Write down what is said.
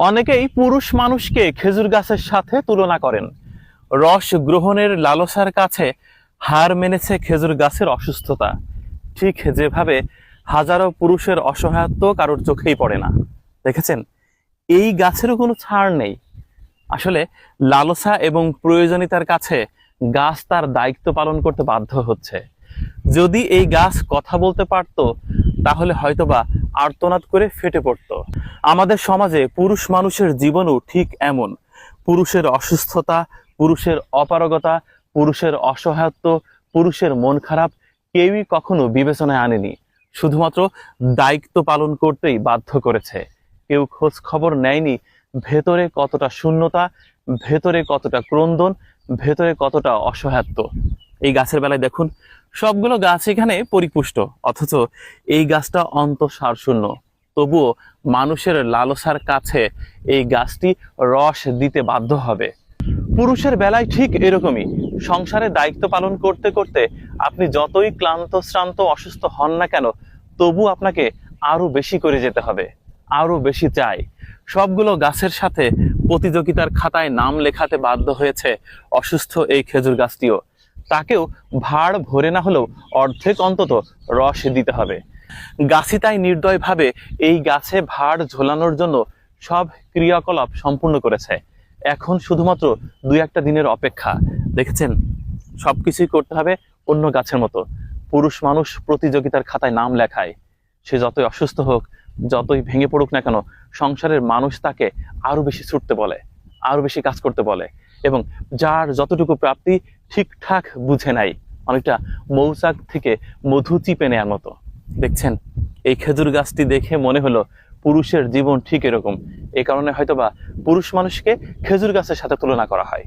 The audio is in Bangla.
অনেকেই পুরুষ মানুষকে খেজুর গাছের সাথে তুলনা করেন। রস গ্রহণের লালসার কাছে হার মেনেছে খেজুর গাছের অসুস্থতা। ঠিক যেভাবে হাজারো পুরুষের অসহায়ত্ব কারোর চোখেই পড়ে না। দেখেছেন, এই গাছেরও কোনো ছাড় নেই। আসলে লালসা এবং প্রয়োজনীয়তার কাছে গাছ তার দায়িত্ব পালন করতে বাধ্য হচ্ছে। যদি এই গাছ কথা বলতে পারত, তাহলে হয়তোবা আর্তনাদ করে ফেটে পড়তো। আমাদের সমাজে পুরুষ মানুষের জীবনও ঠিক এমন। পুরুষের অসুস্থতা, পুরুষের অপারগতা, পুরুষের অসহায়ত্ব, পুরুষের মন খারাপ কেউই কখনো বিবেচনায় আনেনি। শুধুমাত্র দায়িত্ব পালন করতেই বাধ্য করেছে। কেউ খোঁজ খবর নেয়নি ভেতরে কতটা শূন্যতা, ভেতরে কতটা ক্রন্দন, ভেতরে কতটা অসহায়ত্ব। এই গাছের বেলায় দেখুন, সবগুলো গাছ এখানে পরিপুষ্ট, অথচ এই গাছটা অন্তঃসার শূন্য। তবুও মানুষের লালসার কাছে এই গাছটি রস দিতে বাধ্য হবে। পুরুষের বেলায় ঠিক এরকমই। সংসারে দায়িত্ব পালন করতে করতে আপনি যতই ক্লান্ত শ্রান্ত অসুস্থ হন না কেন, তবু আপনাকে আরো বেশি করে যেতে হবে, আরো বেশি চাই। সবগুলো গাছের সাথে প্রতিযোগিতার খাতায় নাম লেখাতে বাধ্য হয়েছে অসুস্থ এই খেজুর গাছটিও। তাকেও ভাড় ভরে না হলেও অর্ধেক অন্তত রস দিতে হবে। গাছই তাই নির্দয়ভাবে এই গাছে ভাড় ঝোলানোর জন্য সব ক্রিয়াকলাপ সম্পূর্ণ করেছে। এখন শুধুমাত্র 2-1 দিনের অপেক্ষা। দেখেছেন, সবকিছুই করতে হবে অন্য গাছের মতো। পুরুষ মানুষ প্রতিযোগিতার খাতায় নাম লেখায়। সে যতই অসুস্থ হোক, যতই ভেঙে পড়ুক না কেন, সংসারের মানুষ তাকে আরো বেশি ছুটতে বলে, আরো বেশি কাজ করতে বলে, এবং যার যতটুকু প্রাপ্তি ঠিকঠাক বুঝে নাই। অনেকটা মৌচাক থেকে মধু চিপে নেয়ার মতো। দেখছেন, এই খেজুর গাছটি দেখে মনে হলো পুরুষের জীবন ঠিক এরকম। এই কারণে হয়তোবা পুরুষ মানুষকে খেজুর গাছের সাথে তুলনা করা হয়।